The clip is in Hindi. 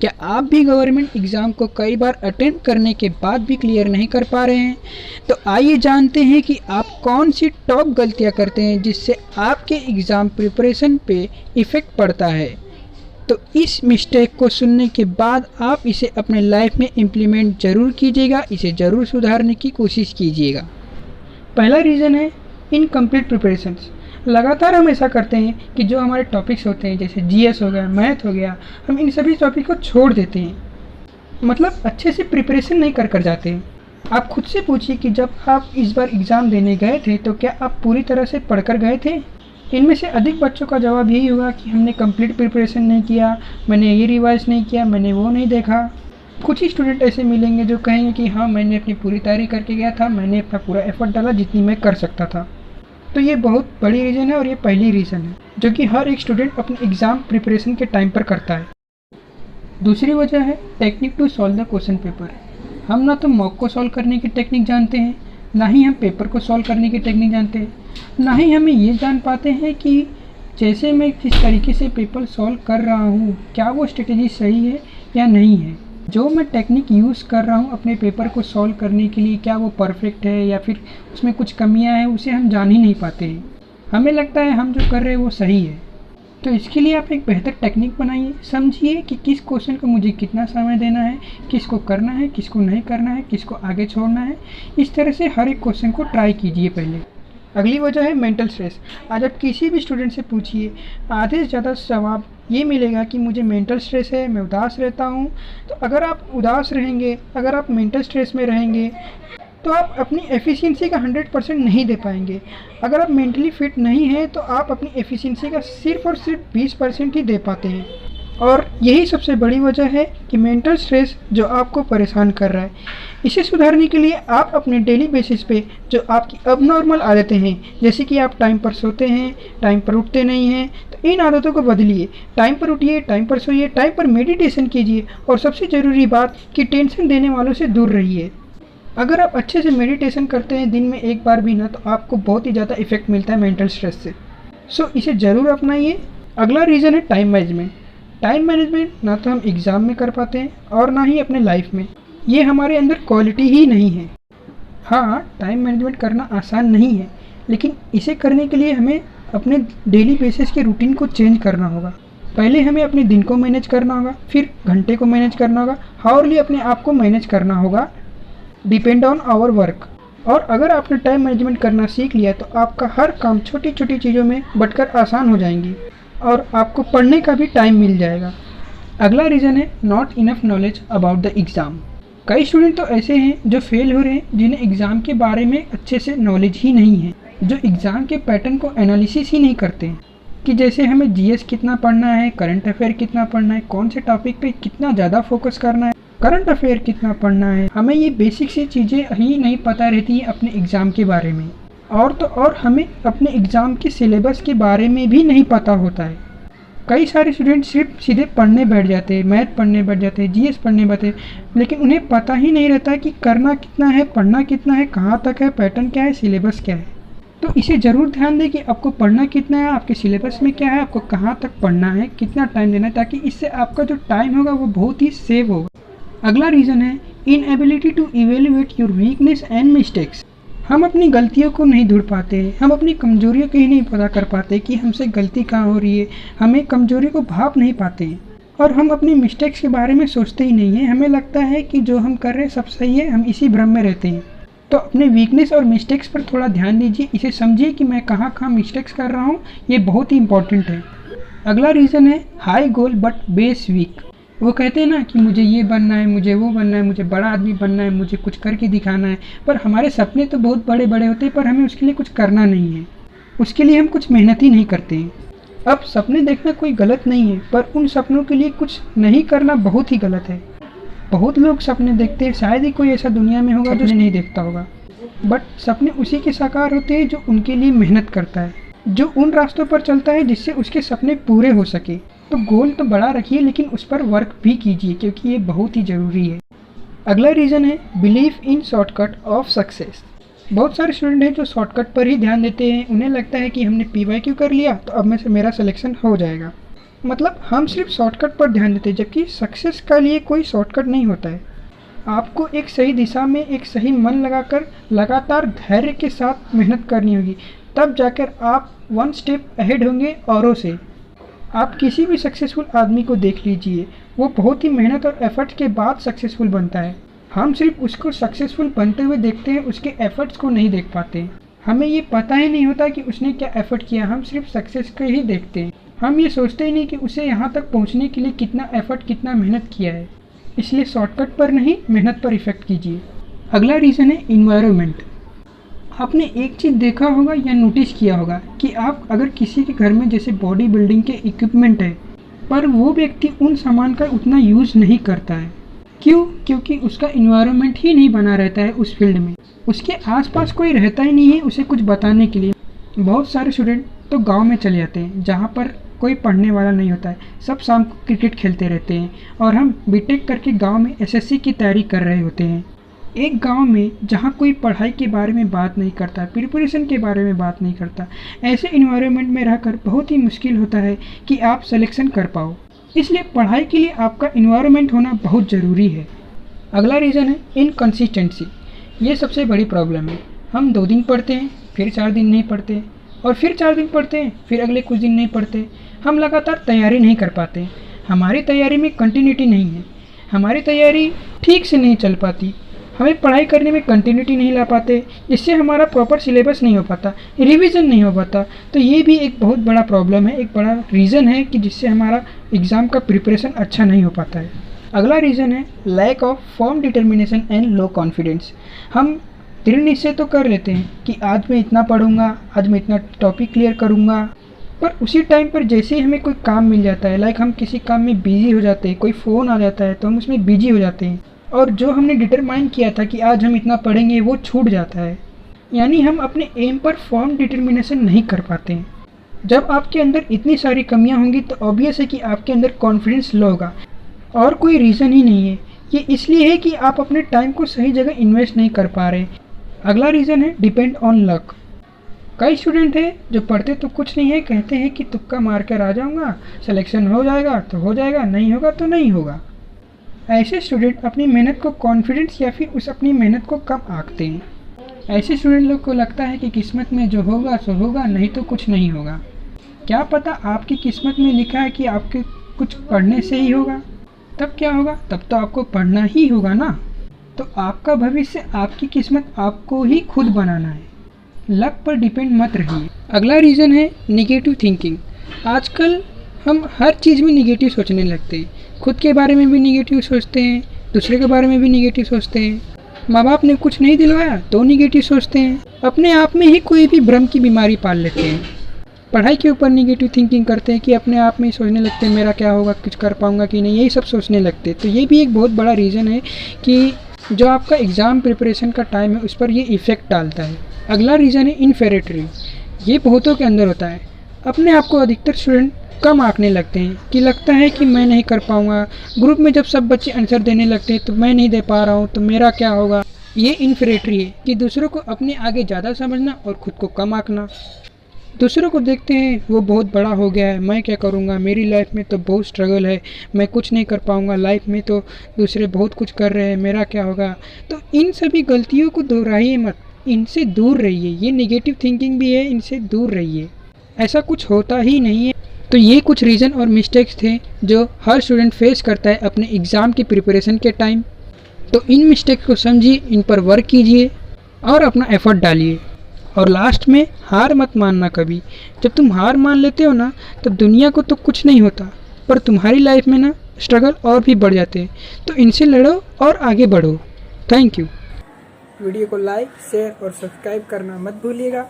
क्या आप भी गवर्नमेंट एग्ज़ाम को कई बार अटेम्प्ट करने के बाद भी क्लियर नहीं कर पा रहे हैं? तो आइए जानते हैं कि आप कौन सी टॉप गलतियां करते हैं जिससे आपके एग्ज़ाम प्रिपरेशन पे इफ़ेक्ट पड़ता है। तो इस मिस्टेक को सुनने के बाद आप इसे अपने लाइफ में इम्प्लीमेंट ज़रूर कीजिएगा, इसे ज़रूर सुधारने की कोशिश कीजिएगा। पहला रीज़न है इनकम्प्लीट प्रिपरेशंस। लगातार हम ऐसा करते हैं कि जो हमारे टॉपिक्स होते हैं जैसे जीएस हो गया, मैथ हो गया, हम इन सभी टॉपिक को छोड़ देते हैं, मतलब अच्छे से प्रिपरेशन नहीं कर जाते हैं। आप खुद से पूछिए कि जब आप इस बार एग्ज़ाम देने गए थे तो क्या आप पूरी तरह से पढ़कर गए थे? इनमें से अधिक बच्चों का जवाब यही होगा कि हमने कंप्लीट प्रिपरेशन नहीं किया, मैंने ये रिवाइज नहीं किया, मैंने वो नहीं देखा। कुछ ही स्टूडेंट ऐसे मिलेंगे जो कहेंगे कि हाँ, मैंने अपनी पूरी तैयारी करके गया था, मैंने अपना पूरा एफर्ट डाला जितनी मैं कर सकता था। तो ये बहुत बड़ी रीज़न है और ये पहली रीज़न है जो कि हर एक स्टूडेंट अपने एग्ज़ाम प्रिपरेशन के टाइम पर करता है। दूसरी वजह है technique to solve the question paper. हम ना तो मॉक को सॉल्व करने की टेक्निक जानते हैं, ना ही हम पेपर को सॉल्व करने की टेक्निक जानते हैं, ना ही हमें ये जान पाते हैं कि जैसे मैं जिस तरीके से पेपर सॉल्व कर रहा हूँ क्या वो स्ट्रेटेजी सही है या नहीं है। जो मैं टेक्निक यूज़ कर रहा हूँ अपने पेपर को सॉल्व करने के लिए क्या वो परफेक्ट है या फिर उसमें कुछ कमियाँ हैं, उसे हम जान ही नहीं पाते हैं। हमें लगता है हम जो कर रहे हैं वो सही है। तो इसके लिए आप एक बेहतर टेक्निक बनाइए, समझिए कि किस क्वेश्चन को मुझे कितना समय देना है, किसको करना है, किसको नहीं करना है, किसको आगे छोड़ना है। इस तरह से हर एक क्वेश्चन को ट्राई कीजिए पहले। अगली वजह है मेंटल स्ट्रेस। आज आप किसी भी स्टूडेंट से पूछिए, आधे से ज़्यादा जवाब ये मिलेगा कि मुझे मेंटल स्ट्रेस है, मैं उदास रहता हूँ। तो अगर आप उदास रहेंगे, अगर आप मेंटल स्ट्रेस में रहेंगे तो आप अपनी एफिशिएंसी का 100% नहीं दे पाएंगे। अगर आप मेंटली फिट नहीं हैं तो आप अपनी एफिशिएंसी का सिर्फ और सिर्फ 20% ही दे पाते हैं। और यही सबसे बड़ी वजह है कि मेंटल स्ट्रेस जो आपको परेशान कर रहा है। इसे सुधारने के लिए आप अपने डेली बेसिस पे जो आपकी अबनॉर्मल आदतें हैं, जैसे कि आप टाइम पर सोते हैं, टाइम पर उठते नहीं हैं, तो इन आदतों को बदलिए। टाइम पर उठिए, टाइम पर सोइए, टाइम पर मेडिटेशन कीजिए और सबसे ज़रूरी बात कि टेंशन देने वालों से दूर रहिए। अगर आप अच्छे से मेडिटेशन करते हैं दिन में एक बार भी ना, तो आपको बहुत ही ज़्यादा इफेक्ट मिलता है मेंटल स्ट्रेस से। सो इसे ज़रूर अपनाइए। अगला रीज़न है टाइम मैनेजमेंट। टाइम मैनेजमेंट ना तो हम एग्ज़ाम में कर पाते हैं और ना ही अपने लाइफ में। ये हमारे अंदर क्वालिटी ही नहीं है। हाँ, टाइम मैनेजमेंट करना आसान नहीं है, लेकिन इसे करने के लिए हमें अपने डेली बेसिस के रूटीन को चेंज करना होगा। पहले हमें अपने दिन को मैनेज करना होगा, फिर घंटे को मैनेज करना होगा, हावरली अपने आप को मैनेज करना होगा, डिपेंड ऑन आवर वर्क। और अगर आपने टाइम मैनेजमेंट करना सीख लिया तो आपका हर काम छोटी छोटी चीज़ों में बंटकर आसान हो जाएंगी और आपको पढ़ने का भी टाइम मिल जाएगा। अगला रीज़न है not enough knowledge about the exam. कई स्टूडेंट तो ऐसे हैं जो फेल हो रहे हैं जिन्हें एग्ज़ाम के बारे में अच्छे से नॉलेज ही नहीं है, जो एग्ज़ाम के पैटर्न को एनालिसिस ही नहीं करते हैं कि जैसे हमें जीएस कितना पढ़ना है, करंट अफेयर कितना पढ़ना है, कौन से टॉपिक पे कितना ज़्यादा फोकस करना है, करंट अफेयर कितना पढ़ना है। हमें ये बेसिक सी चीज़ें ही नहीं पता रहती हैं अपने एग्ज़ाम के बारे में। और तो और हमें अपने एग्ज़ाम के सिलेबस के बारे में भी नहीं पता होता है। कई सारे स्टूडेंट सिर्फ सीधे पढ़ने बैठ जाते हैं, मैथ पढ़ने बैठ जाते हैं, जीएस पढ़ने बैठते हैं, लेकिन उन्हें पता ही नहीं रहता कि करना कितना है, पढ़ना कितना है, कहाँ तक है, पैटर्न क्या है, सिलेबस क्या है। तो इसे ज़रूर ध्यान दें कि आपको पढ़ना कितना है, आपके सिलेबस में क्या है, आपको कहाँ तक पढ़ना है, कितना टाइम देना है, ताकि इससे आपका जो टाइम होगा वो बहुत ही सेव होगा। अगला रीज़न है inability to evaluate your weakness and mistakes. हम अपनी गलतियों को नहीं ढूंढ पाते, हम अपनी कमजोरियों को ही नहीं पता कर पाते कि हमसे गलती कहाँ हो रही है, हमें कमजोरी को भाप नहीं पाते हैं और हम अपनी मिस्टेक्स के बारे में सोचते ही नहीं हैं। हमें लगता है कि जो हम कर रहे हैं सब सही है, हम इसी भ्रम में रहते हैं। तो अपने वीकनेस और मिस्टेक्स पर थोड़ा ध्यान दीजिए, इसे समझिए कि मैं कहाँ कहाँ मिस्टेक्स कर रहा हूँ, ये बहुत ही इंपॉर्टेंट है। अगला रीज़न है high goal but base weak. वो कहते हैं ना कि मुझे ये बनना है, मुझे वो बनना है, मुझे बड़ा आदमी बनना है, मुझे कुछ करके दिखाना है, पर हमारे सपने तो बहुत बड़े बड़े होते हैं पर हमें उसके लिए कुछ करना नहीं है, उसके लिए हम कुछ मेहनत ही नहीं करते हैं। अब सपने देखना कोई गलत नहीं है, पर उन सपनों के लिए कुछ नहीं करना बहुत ही गलत है। बहुत लोग सपने देखते हैं, शायद ही कोई ऐसा दुनिया में होगा जो नहीं देखता होगा, बट सपने उसी के साकार होते हैं जो उनके लिए मेहनत करता है, जो उन रास्तों पर चलता है जिससे उसके सपने पूरे हो सके। तो गोल तो बड़ा रखिए लेकिन उस पर वर्क भी कीजिए, क्योंकि ये बहुत ही ज़रूरी है। अगला रीज़न है believe in shortcut of success. बहुत सारे स्टूडेंट हैं जो शॉर्टकट पर ही ध्यान देते हैं। उन्हें लगता है कि हमने PYQ कर लिया तो अब में से मेरा सिलेक्शन हो जाएगा। मतलब हम सिर्फ शॉर्टकट पर ध्यान देते हैं, जबकि सक्सेस के लिए कोई शॉर्टकट नहीं होता है। आपको एक सही दिशा में एक सही मन लगाकर लगातार धैर्य के साथ मेहनत करनी होगी, तब जाकर आप वन स्टेप अहेड होंगे औरों से। आप किसी भी सक्सेसफुल आदमी को देख लीजिए, वो बहुत ही मेहनत और एफर्ट के बाद सक्सेसफुल बनता है। हम सिर्फ उसको सक्सेसफुल बनते हुए देखते हैं, उसके एफर्ट्स को नहीं देख पाते। हमें ये पता ही नहीं होता कि उसने क्या एफर्ट किया, हम सिर्फ सक्सेस को ही देखते हैं। हम ये सोचते ही नहीं कि उसे यहाँ तक पहुँचने के लिए कितना एफर्ट, कितना मेहनत किया है। इसलिए शॉर्टकट पर नहीं, मेहनत पर इफेक्ट कीजिए। अगला रीज़न है इन्वायरमेंट। आपने एक चीज़ देखा होगा या नोटिस किया होगा कि आप अगर किसी के घर में जैसे बॉडी बिल्डिंग के इक्विपमेंट है, पर वो व्यक्ति उन सामान का उतना यूज़ नहीं करता है। क्यों? क्योंकि उसका इन्वायरमेंट ही नहीं बना रहता है उस फील्ड में, उसके आसपास कोई रहता ही नहीं है उसे कुछ बताने के लिए। बहुत सारे स्टूडेंट तो गांव में चले जाते हैं जहां पर कोई पढ़ने वाला नहीं होता है, सब शाम को क्रिकेट खेलते रहते हैं, और हम बीटेक करके गांव में एसएससी की तैयारी कर रहे होते हैं। एक गांव में जहां कोई पढ़ाई के बारे में बात नहीं करता, प्रिपरेशन के बारे में बात नहीं करता, ऐसे इन्वायरमेंट में रहकर बहुत ही मुश्किल होता है कि आप सिलेक्शन कर पाओ। इसलिए पढ़ाई के लिए आपका इन्वायरमेंट होना बहुत ज़रूरी है। अगला रीज़न है इनकंसिस्टेंसी। ये सबसे बड़ी प्रॉब्लम है। हम 2 दिन पढ़ते हैं, फिर 4 दिन नहीं पढ़ते, और फिर 4 दिन पढ़ते हैं, फिर अगले कुछ दिन नहीं पढ़ते। हम लगातार तैयारी नहीं कर पाते। हमारी तैयारी में कंटिन्यूटी नहीं है, हमारी तैयारी ठीक से नहीं चल पाती, हमें पढ़ाई करने में कंटिन्यूटी नहीं ला पाते, जिससे हमारा प्रॉपर सिलेबस नहीं हो पाता, रिवीजन नहीं हो पाता। तो ये भी एक बहुत बड़ा प्रॉब्लम है, एक बड़ा रीज़न है कि जिससे हमारा एग्ज़ाम का प्रिपरेशन अच्छा नहीं हो पाता है। अगला रीज़न है lack of firm determination and low confidence. हम दृढ़ निश्चय तो कर लेते हैं कि आज मैं इतना पढ़ूंगा, आज मैं इतना टॉपिक क्लियर करूंगा, पर उसी टाइम पर जैसे ही हमें कोई काम मिल जाता है, लाइक हम किसी काम में बिजी हो जाते हैं, कोई फ़ोन आ जाता है तो हम उसमें बिजी हो जाते हैं, और जो हमने डिटरमाइन किया था कि आज हम इतना पढ़ेंगे वो छूट जाता है। यानी हम अपने एम पर फर्म डिटर्मिनेशन नहीं कर पाते हैं। जब आपके अंदर इतनी सारी कमियां होंगी तो ऑब्वियस है कि आपके अंदर कॉन्फिडेंस लो होगा, और कोई रीज़न ही नहीं है। ये इसलिए है कि आप अपने टाइम को सही जगह इन्वेस्ट नहीं कर पा रहे। अगला रीज़न है डिपेंड ऑन लक। कई स्टूडेंट हैं जो पढ़ते तो कुछ नहीं है, कहते हैं कि तुक्का मार कर आ जाऊँगा, सिलेक्शन हो जाएगा तो हो जाएगा, नहीं होगा तो नहीं होगा। ऐसे स्टूडेंट अपनी मेहनत को कॉन्फिडेंस या फिर उस अपनी मेहनत को कम आंकते हैं। ऐसे स्टूडेंट लोग को लगता है कि किस्मत में जो होगा सो होगा, नहीं तो कुछ नहीं होगा। क्या पता आपकी किस्मत में लिखा है कि आपके कुछ पढ़ने से ही होगा, तब क्या होगा? तब तो आपको पढ़ना ही होगा ना। तो आपका भविष्य, आपकी किस्मत आपको ही खुद बनाना है, लक पर डिपेंड मत रहिए। अगला रीज़न है निगेटिव थिंकिंग। आजकल हम हर चीज़ में निगेटिव सोचने लगते हैं, खुद के बारे में भी निगेटिव सोचते हैं, दूसरे के बारे में भी निगेटिव सोचते हैं। माँ बाप ने कुछ नहीं दिलवाया तो निगेटिव सोचते हैं, अपने आप में ही कोई भी भ्रम की बीमारी पाल लेते हैं। पढ़ाई के ऊपर निगेटिव थिंकिंग करते हैं कि अपने आप में ही सोचने लगते हैं मेरा क्या होगा, कुछ कर पाऊंगा कि नहीं, यही सब सोचने लगते हैं। तो ये भी एक बहुत बड़ा रीज़न है कि जो आपका एग्ज़ाम प्रिपरेशन का टाइम है उस पर ये इफ़ेक्ट डालता है। अगला रीज़न है इनफेरिटी। ये बहुतों के अंदर होता है। अपने आप को अधिकतर स्टूडेंट कम आंकने लगते हैं कि लगता है कि मैं नहीं कर पाऊंगा। ग्रुप में जब सब बच्चे आंसर देने लगते हैं तो मैं नहीं दे पा रहा हूं, तो मेरा क्या होगा। ये इन्फेरिटी है कि दूसरों को अपने आगे ज़्यादा समझना और खुद को कम आंकना। दूसरों को देखते हैं वो बहुत बड़ा हो गया है, मैं क्या करूँगा, मेरी लाइफ में तो बहुत स्ट्रगल है, मैं कुछ नहीं कर पाऊँगा, लाइफ में तो दूसरे बहुत कुछ कर रहे हैं, मेरा क्या होगा। तो इन सभी गलतियों को दोहराइए मत, इनसे दूर रहिए। ये नेगेटिव थिंकिंग भी है, इनसे दूर रहिए, ऐसा कुछ होता ही नहीं है। तो ये कुछ रीज़न और मिस्टेक्स थे जो हर स्टूडेंट फेस करता है अपने एग्ज़ाम की प्रिपरेशन के टाइम। तो इन मिस्टेक्स को समझिए, इन पर वर्क कीजिए और अपना एफर्ट डालिए। और लास्ट में हार मत मानना कभी। जब तुम हार मान लेते हो ना, तो दुनिया को तो कुछ नहीं होता, पर तुम्हारी लाइफ में ना स्ट्रगल और भी बढ़ जाते हैं। तो इनसे लड़ो और आगे बढ़ो। Thank you. वीडियो को लाइक, शेयर और सब्सक्राइब करना मत भूलिएगा।